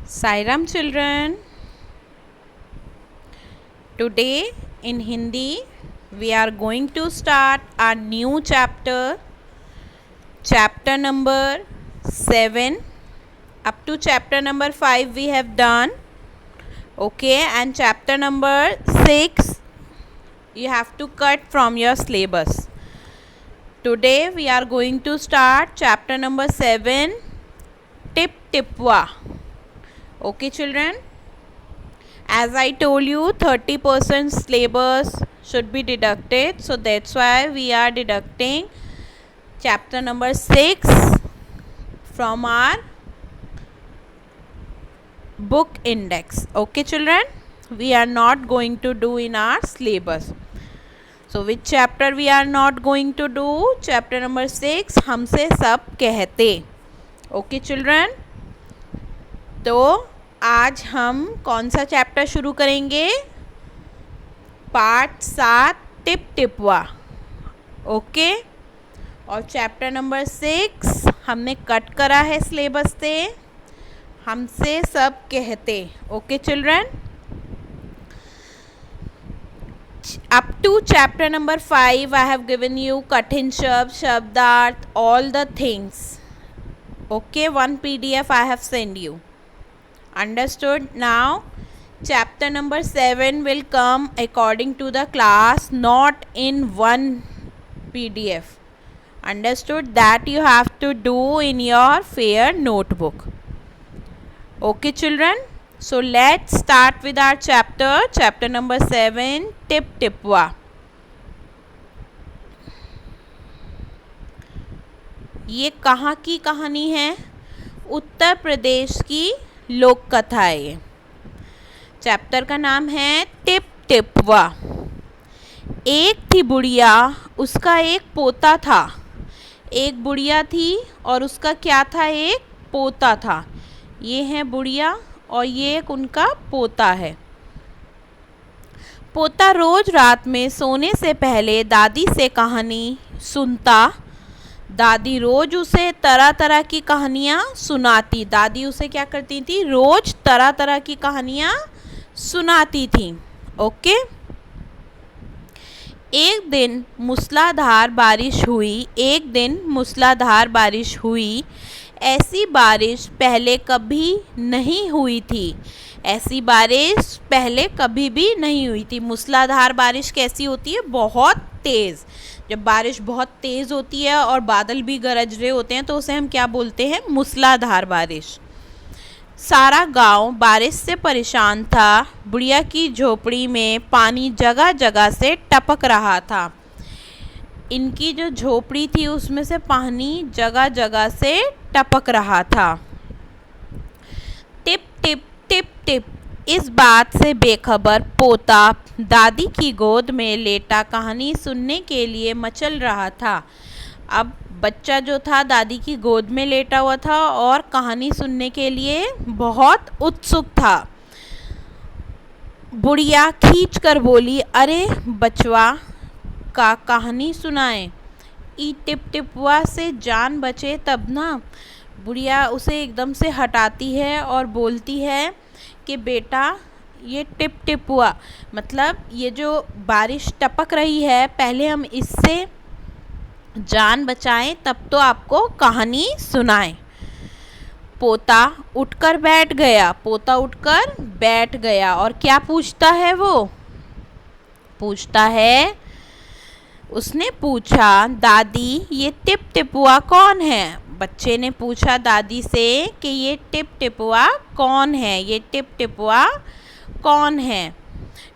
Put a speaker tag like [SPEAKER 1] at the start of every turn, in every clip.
[SPEAKER 1] Sairam children, today in Hindi we are going to start a new chapter, chapter number 7. Up to chapter number 5 we have done, okay, and chapter number 6 you have to cut from your syllabus. Today we are going to start chapter number 7, Tip Tipwa. Okay children, as I told you 30% syllabus should be deducted, so that's why we are deducting chapter number 6 from our book index. Okay children, we are not going to do in our syllabus. So which chapter we are not going to do? Chapter number 6, हमसे सब कहते. Okay children, तो आज हम कौन सा chapter शुरू करेंगे? पार्ट 7, टिप टिपवा. ओके, और चैप्टर नंबर 6 हमने कट करा है सिलेबस से, हमसे सब कहते. Okay children, up to chapter number 5 I have given you कठिन शब्द, शब्दार्थ, all the things. Okay, one PDF I have sent you. Understood? Now chapter number 7 will come according to the class, not in one PDF. Understood? That you have to do in your fair notebook. Okay children, so let's start with our chapter number 7, Tip Tipwa. ये कहाँ की कहानी है? उत्तर प्रदेश की लोक कथा है. ये चैप्टर का नाम है टिप टिपवा. एक थी बुढ़िया, उसका एक पोता था. एक बुढ़िया थी और उसका क्या था? एक पोता था. ये है बुढ़िया और ये एक उनका पोता है. पोता रोज रात में सोने से पहले दादी से कहानी सुनता. दादी रोज उसे तरह तरह की कहानियाँ सुनाती. दादी उसे क्या करती थी? रोज तरह तरह की कहानियाँ सुनाती थी. ओके, एक दिन मूसलाधार बारिश हुई. ऐसी बारिश पहले कभी नहीं हुई थी. ऐसी बारिश पहले कभी भी नहीं हुई थी. मूसलाधार बारिश कैसी होती है? बहुत तेज़. जब बारिश बहुत तेज़ होती है और बादल भी गरज रहे होते हैं तो उसे हम क्या बोलते हैं? मूसलाधार बारिश. सारा गांव बारिश से परेशान था. बुढ़िया की झोपड़ी में पानी जगह जगह से टपक रहा था. इनकी जो झोपड़ी थी उसमें से पानी जगह जगह से टपक रहा था. Tip tip tip tip. इस बात से बेखबर पोता दादी की गोद में लेटा कहानी सुनने के लिए मचल रहा था. अब बच्चा जो था दादी की गोद में लेटा हुआ था और कहानी सुनने के लिए बहुत उत्सुक था. बुढ़िया खींच कर बोली, अरे बचवा का कहानी सुनाए. ई टिप टिपवा से जान बचे तब ना. बुढ़िया उसे एकदम से हटाती है और बोलती है कि बेटा ये टिप टिप हुआ, मतलब ये जो बारिश टपक रही है पहले हम इससे जान बचाएं तब तो आपको कहानी सुनाएं. पोता उठकर बैठ गया और क्या पूछता है? वो पूछता है, उसने पूछा, दादी ये टिप टिपुआ कौन है? बच्चे ने पूछा दादी से कि ये टिप टिपुआ कौन है? ये टिप टिपुआ कौन है?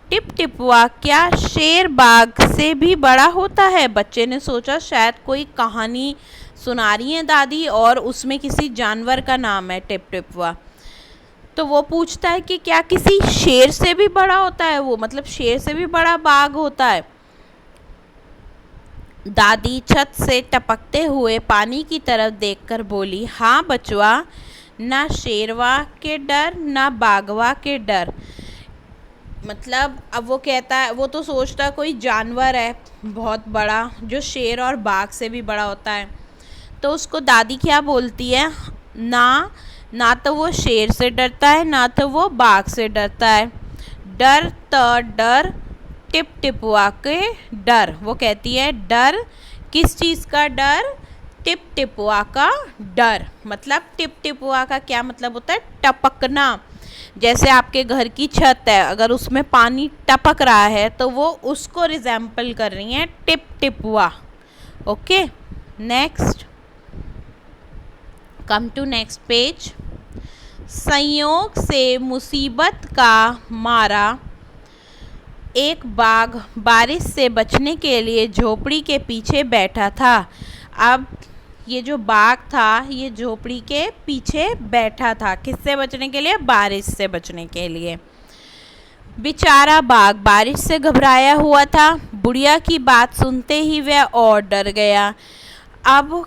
[SPEAKER 1] टिप टिपुआ क्या शेर बाघ से भी बड़ा होता है? बच्चे ने सोचा शायद कोई कहानी सुना रही है दादी और उसमें किसी जानवर का नाम है टिप टिपुआ. तो वो पूछता है कि क्या किसी शेर से भी बड़ा होता है वो, मतलब शेर से भी बड़ा बाघ होता है? दादी छत से टपकते हुए पानी की तरफ देखकर बोली, हाँ बचवा, ना शेरवा के डर ना बाघवा के डर. मतलब अब वो कहता है, वो तो सोचता कोई जानवर है बहुत बड़ा जो शेर और बाघ से भी बड़ा होता है. तो उसको दादी क्या बोलती है? ना ना तो वो शेर से डरता है ना तो वो बाघ से डरता है। डर त डर, टिप टिपुआ के डर। वो कहती है डर किस चीज़ का डर? टिप टिपुआ का डर। मतलब टिप टिपुआ का क्या मतलब होता है? टपकना। जैसे आपके घर की छत है, अगर उसमें पानी टपक रहा है तो वो उसको रिजेंपल कर रही हैं, Tip Tipua. Okay, next, come to next page. संयोग से मुसीबत का मारा एक बाघ बारिश से बचने के लिए झोपड़ी के पीछे बैठा था। अब ये जो बाघ था ये झोपड़ी के पीछे बैठा था, किससे बचने के लिए? बारिश से बचने के लिए। बेचारा बाघ बारिश से घबराया हुआ था। बुढ़िया की बात सुनते ही वह और डर गया। अब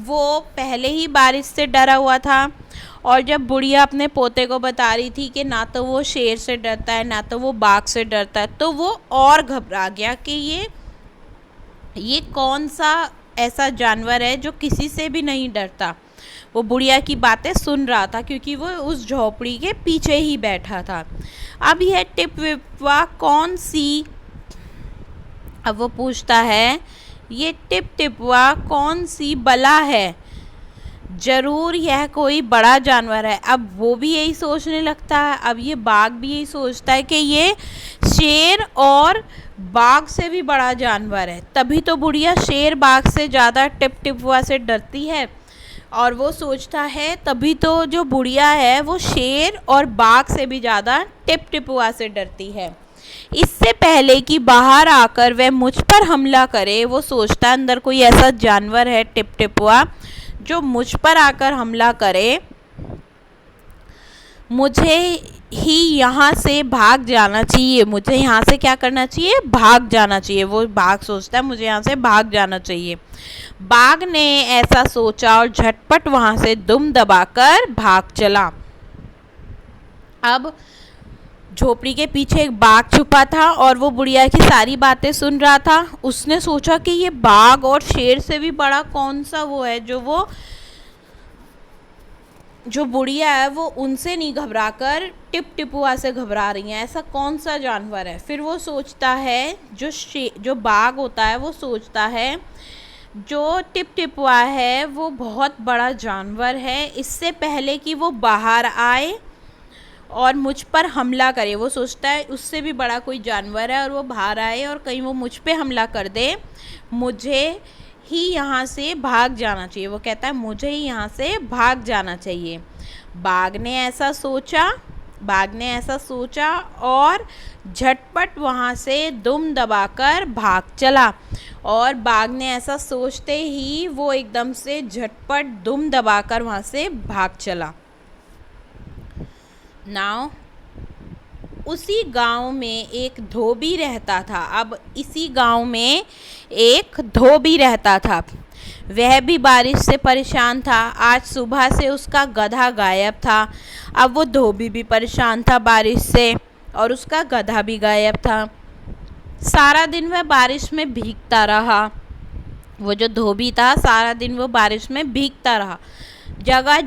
[SPEAKER 1] वो पहले ही बारिश से डरा हुआ था, और जब बुढ़िया अपने पोते को बता रही थी कि ना तो वो शेर से डरता है ना तो वो बाघ से डरता है, तो वो और घबरा गया कि ये कौन सा ऐसा जानवर है जो किसी से भी नहीं डरता। वो बुढ़िया की बातें सुन रहा था क्योंकि वो उस झोपड़ी के पीछे ही बैठा था। अब यह टिप विपवा कौन सी, अब वो पूछता है ये टिप टिपवा कौन सी बला है, ज़रूर यह कोई बड़ा जानवर है। अब वो भी यही सोचने लगता है। अब ये बाघ भी यही सोचता है कि ये शेर और बाघ से भी बड़ा जानवर है। तभी तो बुढ़िया शेर बाघ से ज़्यादा टिप टिपुआ से डरती है, और वो सोचता है तभी तो जो बुढ़िया है वो शेर और बाघ से भी ज़्यादा टिप टिपुआ से डरती है। इससे पहले कि बाहर आकर वह मुझ पर हमला करे, वो सोचता अंदर कोई ऐसा जानवर है टिप टिपुआ जो मुझ पर आकर हमला करे, मुझे ही यहाँ से भाग जाना चाहिए। मुझे यहाँ से क्या करना चाहिए? भाग जाना चाहिए। वो बाघ सोचता है मुझे यहाँ से भाग जाना चाहिए। बाघ ने ऐसा सोचा और झटपट वहाँ से दुम दबाकर भाग चला। अब झोपड़ी के पीछे एक बाघ छुपा था और वो बुढ़िया की सारी बातें सुन रहा था। उसने सोचा कि ये बाघ और शेर से भी बड़ा कौन सा वो है जो बुढ़िया है वो उनसे नहीं घबराकर टिप टिपुआ से घबरा रही है। ऐसा कौन सा जानवर है? फिर वो सोचता है जो बाघ होता है वो सोचता है जो टिप टिपुआ है वो बहुत बड़ा जानवर है। इससे पहले कि वो बाहर आए और मुझ पर हमला करे, वो सोचता है उससे भी बड़ा कोई जानवर है और वो बाहर आए और कहीं वो मुझ पे हमला कर दे, मुझे ही यहाँ से भाग जाना चाहिए। वो कहता है मुझे ही यहाँ से भाग जाना चाहिए। बाघ ने ऐसा सोचा और झटपट वहाँ से दुम दबाकर भाग चला। और बाघ ने ऐसा सोचते ही वो एकदम से झटपट दुम दबाकर वहाँ से भाग चला। नाउ उसी गांव में एक धोबी रहता था। अब इसी गांव में एक धोबी रहता था। वह भी बारिश से परेशान था। आज सुबह से उसका गधा गायब था। अब वो धोबी भी परेशान था बारिश से और उसका गधा भी गायब था। सारा दिन वह बारिश में भीगता रहा। वो जो धोबी था सारा दिन वो बारिश में भीगता रहा। जगह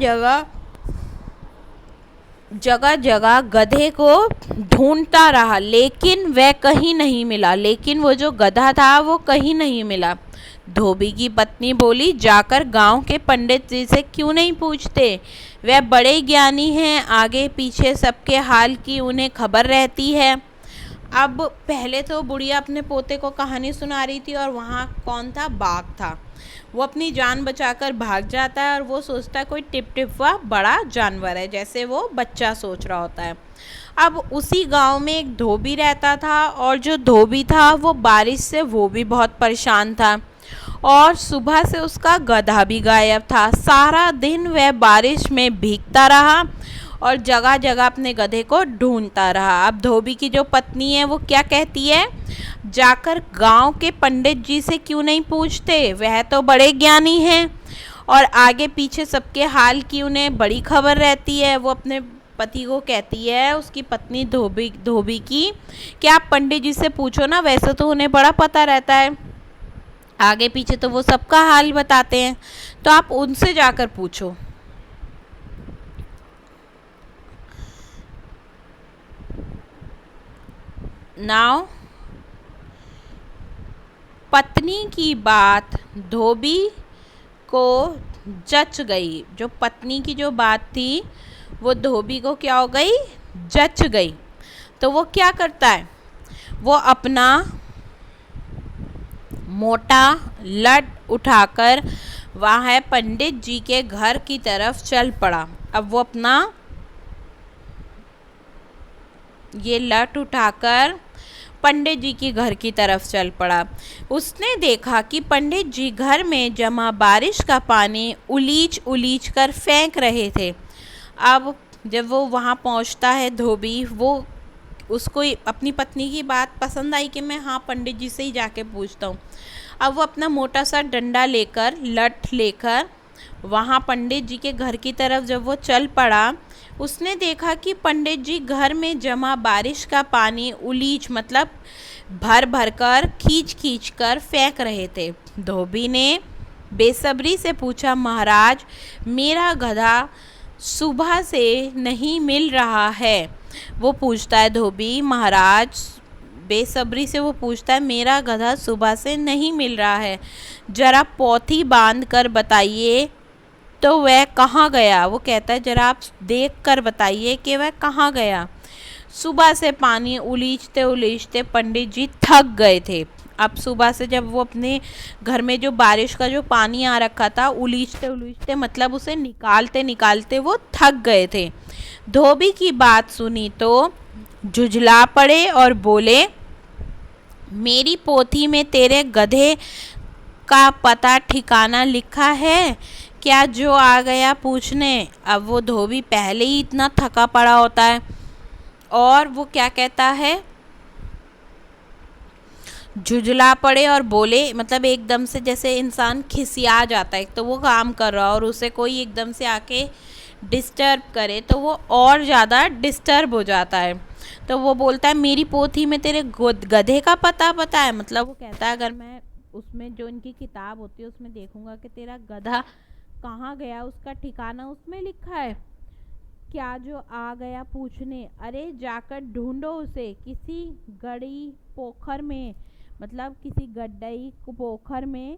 [SPEAKER 1] जगह गधे को ढूंढता रहा, लेकिन वह कहीं नहीं मिला। लेकिन वो जो गधा था वो कहीं नहीं मिला। धोबी की पत्नी बोली, जाकर गांव के पंडित जी से क्यों नहीं पूछते? वह बड़े ज्ञानी हैं, आगे पीछे सबके हाल की उन्हें खबर रहती है। अब पहले तो बुढ़िया अपने पोते को कहानी सुना रही थी और वहाँ कौन था? बाघ था। वो अपनी जान बचाकर भाग जाता है और वो सोचता है कोई टिप टिपवा बड़ा जानवर है, जैसे वो बच्चा सोच रहा होता है। अब उसी गांव में एक धोबी रहता था और जो धोबी था वो बारिश से वो भी बहुत परेशान था और सुबह से उसका गधा भी गायब था। सारा दिन वह बारिश में भीगता रहा और जगह जगह अपने गधे को ढूंढता रहा। अब धोबी की जो पत्नी है वो क्या कहती है? जाकर गांव के पंडित जी से क्यों नहीं पूछते? वह तो बड़े ज्ञानी हैं और आगे पीछे सबके हाल की उन्हें बड़ी खबर रहती है। वो अपने पति को कहती है, उसकी पत्नी धोबी की, कि आप पंडित जी से पूछो ना, वैसे तो उन्हें बड़ा पता रहता है, आगे पीछे तो वो सबका हाल बताते हैं, तो आप उनसे जाकर पूछो। नाउ पत्नी की बात धोबी को जच गई। जो पत्नी की जो बात थी वो धोबी को क्या हो गई, जच गई। तो वो क्या करता है, वो अपना मोटा लट उठाकर वह पंडित जी के घर की तरफ चल पड़ा। अब वो अपना ये लट उठाकर पंडित जी के घर की तरफ चल पड़ा। उसने देखा कि पंडित जी घर में जमा बारिश का पानी उलीच उलीच कर फेंक रहे थे। अब जब वो वहाँ पहुँचता है धोबी, वो उसको अपनी पत्नी की बात पसंद आई कि मैं हाँ पंडित जी से ही जाके पूछता हूँ। अब वो अपना मोटा सा डंडा लेकर, लठ लेकर वहाँ पंडित जी के घर की तरफ जब वो चल पड़ा, उसने देखा कि पंडित जी घर में जमा बारिश का पानी उलीच मतलब भर भर कर खींच खींच कर फेंक रहे थे। धोबी ने बेसब्री से पूछा, महाराज मेरा गधा सुबह से नहीं मिल रहा है। वो पूछता है धोबी, महाराज बेसब्री से वो पूछता है, मेरा गधा सुबह से नहीं मिल रहा है, जरा पोथी बांध कर बताइए तो वह कहाँ गया। वो कहता है जरा आप देख कर बताइए कि वह कहाँ गया। सुबह से पानी उलीचते उलीचते पंडित जी थक गए थे। अब सुबह से जब वो अपने घर में जो बारिश का जो पानी आ रखा था, उलीचते उलीचते मतलब उसे निकालते निकालते वो थक गए थे। धोबी की बात सुनी तो झुझला पड़े और बोले, मेरी पोथी में तेरे गधे का पता ठिकाना लिखा है क्या जो आ गया पूछने। अब वो धोबी पहले ही इतना थका पड़ा होता है और वो क्या कहता है, झुझला पड़े और बोले, मतलब एकदम से जैसे इंसान खिसिया जाता है। तो वो काम कर रहा और उसे कोई एकदम से आके डिस्टर्ब करे तो वो और ज़्यादा डिस्टर्ब हो जाता है। तो वो बोलता है मेरी पोथी में तेरे गधे का पता है। मतलब वो कहता है अगर मैं उसमें जो इनकी किताब होती है उसमें देखूंगा कि तेरा गधा कहाँ गया, उसका ठिकाना उसमें लिखा है क्या जो आ गया पूछने। अरे जाकर ढूंढो उसे किसी गड़ी पोखर में, मतलब किसी गड्ढई पोखर में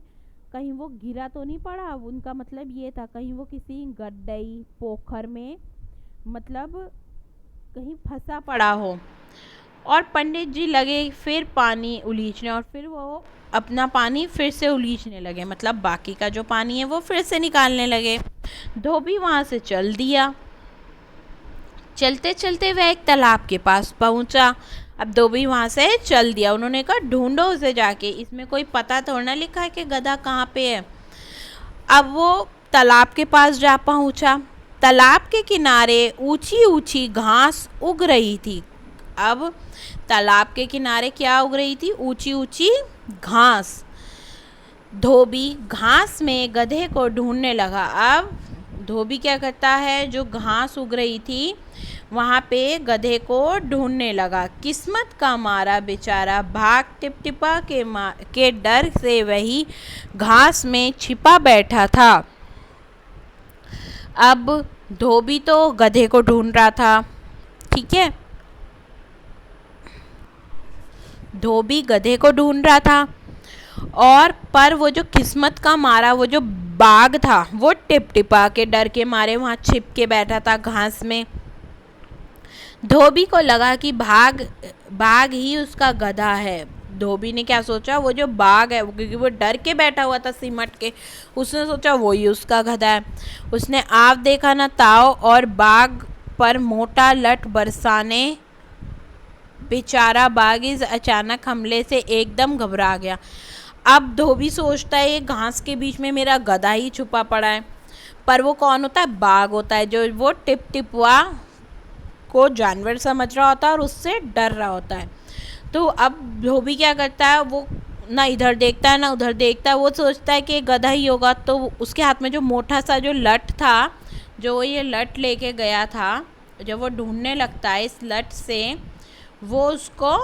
[SPEAKER 1] कहीं वो गिरा तो नहीं पड़ा। उनका मतलब ये था कहीं वो किसी गड्ढई पोखर में मतलब कहीं फंसा पड़ा हो। और पंडित जी लगे फिर पानी उलीचने और फिर वो अपना पानी फिर से उलीचने लगे, मतलब बाकी का जो पानी है वो फिर से निकालने लगे। धोबी वहाँ से चल दिया। चलते चलते वह एक तालाब के पास पहुँचा। अब धोबी वहाँ से चल दिया। उन्होंने कहा ढूंढो उसे जाके, इसमें कोई पता थोड़ा ना लिखा है कि गधा कहाँ पे है। अब वो तालाब के पास जा पहुँचा। तालाब के किनारे ऊंची ऊंची घास उग रही थी। अब तालाब के किनारे क्या उग रही थी, ऊंची ऊंची घास। धोबी घास में गधे को ढूंढने लगा। अब धोबी क्या करता है, जो घास उग रही थी वहाँ पे गधे को ढूंढने लगा। किस्मत का मारा बेचारा भाग टिपटिपा के डर से वही घास में छिपा बैठा था। अब धोबी तो गधे को ढूंढ रहा था, ठीक है, धोबी गधे को ढूंढ रहा था और पर वो जो किस्मत का मारा वो जो बाघ था वो टिपटिपा के डर के मारे वहाँ छिप के बैठा था घास में। धोबी को लगा कि बाघ ही उसका गधा है। धोबी ने क्या सोचा, वो जो बाघ है क्योंकि वो डर के बैठा हुआ था सिमट के, उसने सोचा वही उसका गधा है। उसने आप देखा ना ताव और बाघ पर मोटा लठ बरसाने बेचारा बाघ इस अचानक हमले से एकदम घबरा गया। अब धोबी सोचता है ये घास के बीच में मेरा गधा ही छुपा पड़ा है, पर वो कौन होता है, बाघ होता है, जो वो टिपटिपुआ को जानवर समझ रहा होता है और उससे डर रहा होता है। तो अब धोबी क्या करता है, वो ना इधर देखता है ना उधर देखता है, वो सोचता है कि गधा ही होगा। तो उसके हाथ में जो मोटा सा जो लठ था, जो वो ये लठ लेके गया था, जब वो ढूंढने लगता है इस लठ से, वो उसको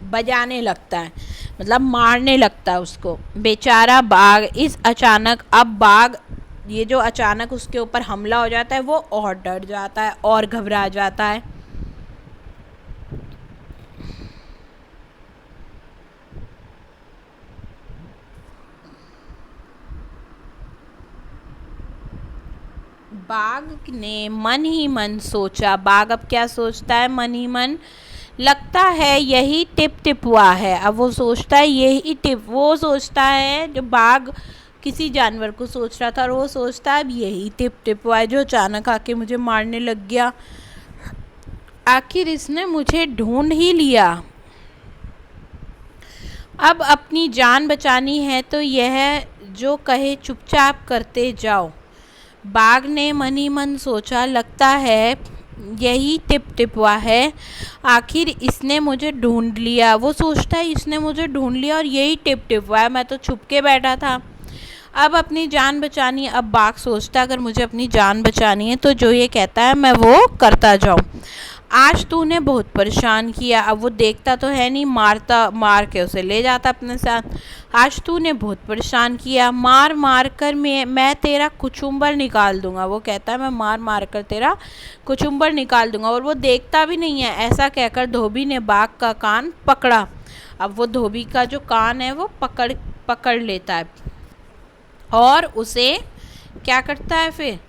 [SPEAKER 1] बजाने लगता है, मतलब मारने लगता है उसको। बेचारा बाघ इस अचानक, अब बाघ ये जो अचानक उसके ऊपर हमला हो जाता है वो और डर जाता है और घबरा जाता है। बाघ ने मन ही मन सोचा, बाघ अब क्या सोचता है मन ही मन, लगता है यही टिप टिप हुआ है। अब वो सोचता है यही टिप, वो सोचता है जो बाघ किसी जानवर को सोच रहा था और वो सोचता है अब यही टिप टिप हुआ है जो अचानक आके मुझे मारने लग गया। आखिर इसने मुझे ढूंढ ही लिया। अब अपनी जान बचानी है तो यह जो कहे चुपचाप करते जाओ। बाघ ने मन ही मन सोचा, लगता है यही टिप टिप हुआ है, आखिर इसने मुझे ढूंढ लिया। वो सोचता है इसने मुझे ढूंढ लिया और यही टिप टिप हुआ है, मैं तो छुप के बैठा था। अब अपनी जान बचानी है। अब बाघ सोचता है अगर मुझे अपनी जान बचानी है तो जो ये कहता है मैं वो करता जाऊँ। आज तूने बहुत परेशान किया। अब वो देखता तो है नहीं, मार के उसे ले जाता अपने साथ। आज तूने बहुत परेशान किया, मार मार कर मैं तेरा कुचुम्बर निकाल दूंगा। वो कहता है मैं मार मार कर तेरा कुचुम्बर निकाल दूंगा। और वो देखता भी नहीं है। ऐसा कहकर धोबी ने बाघ का कान पकड़ा। अब वो धोबी का जो कान है वो पकड़ लेता है और उसे क्या करता है फिर,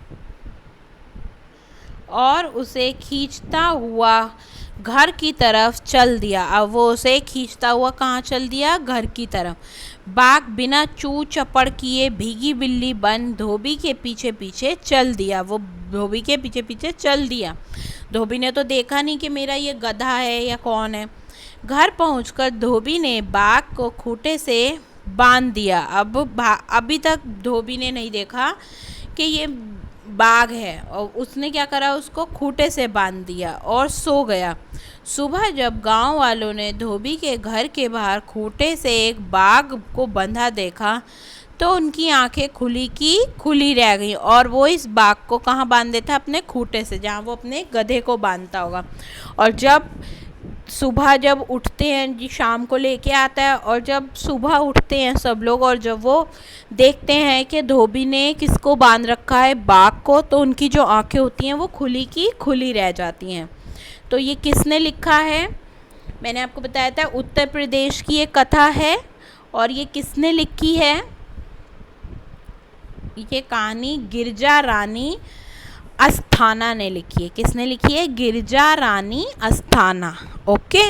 [SPEAKER 1] और उसे खींचता हुआ घर की तरफ चल दिया। अब वो उसे खींचता हुआ कहाँ चल दिया, घर की तरफ। बाघ बिना चू चपड़ किए भीगी बिल्ली बन धोबी के पीछे पीछे चल दिया। वो धोबी के पीछे पीछे चल दिया। धोबी ने तो देखा नहीं कि मेरा ये गधा है या कौन है। घर पहुंचकर धोबी ने बाघ को खूंटे से बांध दिया। अभी तक धोबी ने नहीं देखा कि ये बाघ है और उसने क्या करा, उसको खूंटे से बांध दिया और सो गया। सुबह जब गांव वालों ने धोबी के घर के बाहर खूंटे से एक बाघ को बंधा देखा तो उनकी आंखें खुली की खुली रह गई और वो इस बाघ को कहाँ बांध देता, अपने खूंटे से, जहाँ वो अपने गधे को बांधता होगा। और जब सुबह जब उठते हैं जी, शाम को लेके आता है और जब सुबह उठते हैं सब लोग और जब वो देखते हैं कि धोबी ने किसको बांध रखा है, बाघ को, तो उनकी जो आंखें होती हैं वो खुली की खुली रह जाती हैं। तो ये किसने लिखा है, मैंने आपको बताया था उत्तर प्रदेश की एक कथा है। और ये किसने लिखी है, ये कहानी गिरजा रानी अस्थाना ने लिखी है। किसने लिखी है, Girija Rani Asthana. Okay,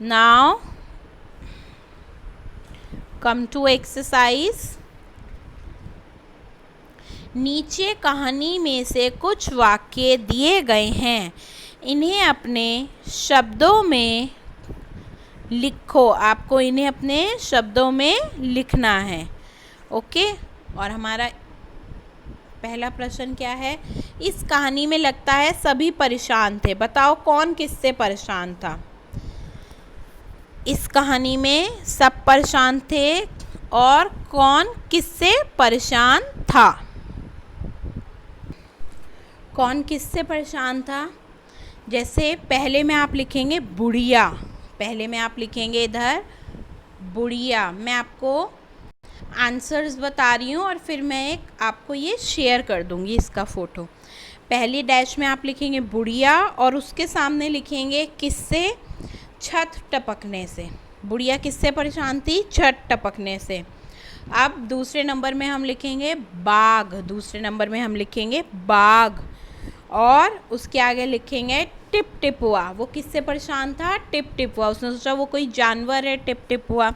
[SPEAKER 1] now come to exercise. नीचे कहानी में से कुछ वाक्य दिए गए हैं, इन्हें अपने शब्दों में लिखो। आपको इन्हें अपने शब्दों में लिखना है। ओके, और हमारा पहला प्रश्न क्या है, इस कहानी में लगता है सभी परेशान थे। बताओ कौन किससे परेशान था। इस कहानी में सब परेशान थे और कौन किससे परेशान था। कौन किससे परेशान था, जैसे पहले में आप लिखेंगे बुढ़िया, पहले में आप लिखेंगे इधर बुढ़िया। मैं आपको आंसर्स बता रही हूँ और फिर मैं आपको ये शेयर कर दूँगी इसका फ़ोटो। पहली डैश में आप लिखेंगे बुढ़िया और उसके सामने लिखेंगे किससे, छत टपकने से। बुढ़िया किससे परेशान थी, छत टपकने से। अब दूसरे नंबर में हम लिखेंगे बाघ, दूसरे नंबर में हम लिखेंगे बाघ और उसके आगे लिखेंगे टिप टिप हुआ। वो किससे परेशान था, टिप टिप हुआ। उसने सोचा वो कोई जानवर है, टिप टिप हुआ।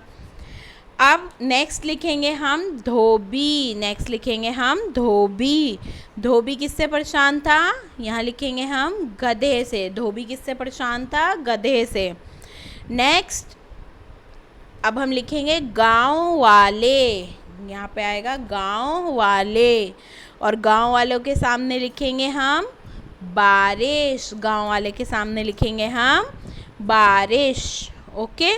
[SPEAKER 1] अब नेक्स्ट लिखेंगे हम धोबी, नेक्स्ट लिखेंगे हम धोबी। धोबी किससे परेशान था, यहाँ लिखेंगे हम गधे से। धोबी किससे परेशान था, गधे से। नेक्स्ट अब हम लिखेंगे गांव वाले, यहाँ पे आएगा गांव वाले और गांव वालों के सामने लिखेंगे हम बारिश, गांव वाले के सामने लिखेंगे हम बारिश। ओके,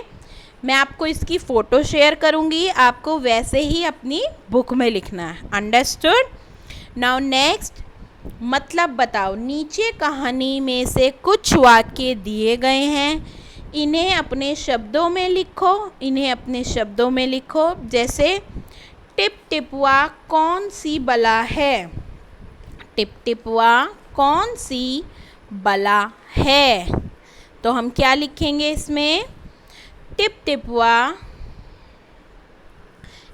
[SPEAKER 1] मैं आपको इसकी फ़ोटो शेयर करूँगी, आपको वैसे ही अपनी बुक में लिखना है। अंडरस्टूड। नाउ नेक्स्ट, मतलब बताओ। नीचे कहानी में से कुछ वाक्य दिए गए हैं, इन्हें अपने शब्दों में लिखो, इन्हें अपने शब्दों में लिखो। जैसे टिप टिपुआ कौन सी बला है? टिप टिपुआ कौन सी बला है? तो हम क्या लिखेंगे इसमें? टिप टिपुआ।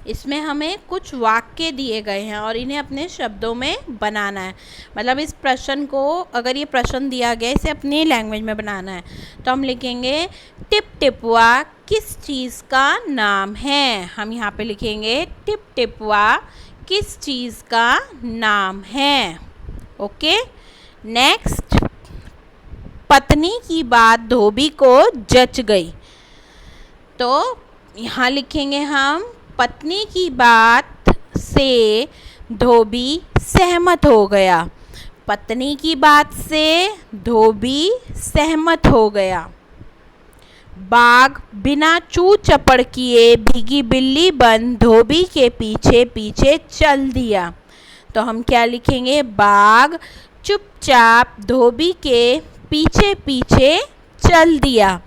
[SPEAKER 1] इसमें हमें कुछ वाक्य दिए गए हैं और इन्हें अपने शब्दों में बनाना है। मतलब इस प्रश्न को, अगर ये प्रश्न दिया गया, इसे अपनी लैंग्वेज में बनाना है, तो हम लिखेंगे टिप टिपुआ किस चीज़ का नाम है? हम यहाँ पे लिखेंगे टिप टिपुआ किस चीज़ का नाम है। ओके, नेक्स्ट, पत्नी की बात धोबी को जच गई। तो यहाँ लिखेंगे हम पत्नी की बात से धोबी सहमत हो गया। पत्नी की बात से धोबी सहमत हो गया। बाघ बिना चू चपड़ किए भीगी बिल्ली बन धोबी के पीछे पीछे चल दिया। तो हम क्या लिखेंगे? बाघ चुपचाप धोबी के पीछे पीछे चल दिया।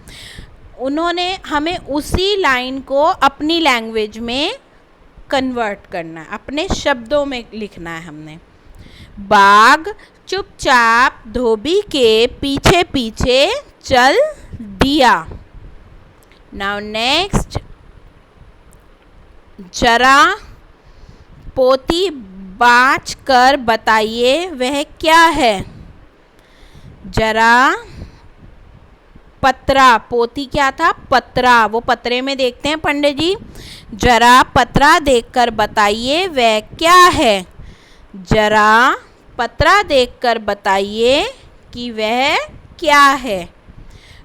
[SPEAKER 1] उन्होंने हमें उसी लाइन को अपनी लैंग्वेज में कन्वर्ट करना है, अपने शब्दों में लिखना है हमने। बाघ चुपचाप धोबी के पीछे पीछे चल दिया। नाउ नेक्स्ट, जरा पोती बाँच कर बताइए वह क्या है? जरा पतरा, पोती क्या था? पतरा। वो पतरे में देखते हैं पंडित जी। जरा पतरा देखकर बताइए वह क्या है? जरा पतरा देखकर बताइए कि वह क्या है।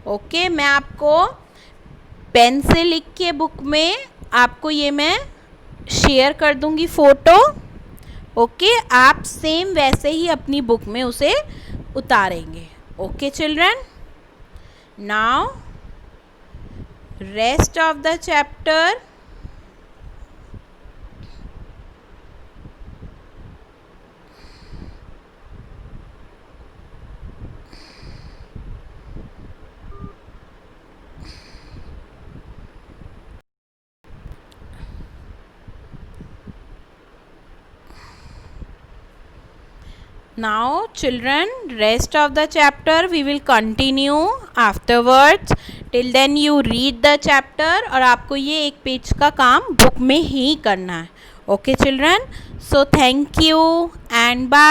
[SPEAKER 1] ओके, मैं आपको पेन से लिख के बुक में आपको ये मैं शेयर कर दूंगी फ़ोटो। ओके, आप सेम वैसे ही अपनी बुक में उसे उतारेंगे। Okay children, now rest of the chapter now children, rest of the chapter we will continue afterwards. till then you read the chapter और आपको ये एक पेज का काम बुक में ही करना है। Okay children, so thank you and bye.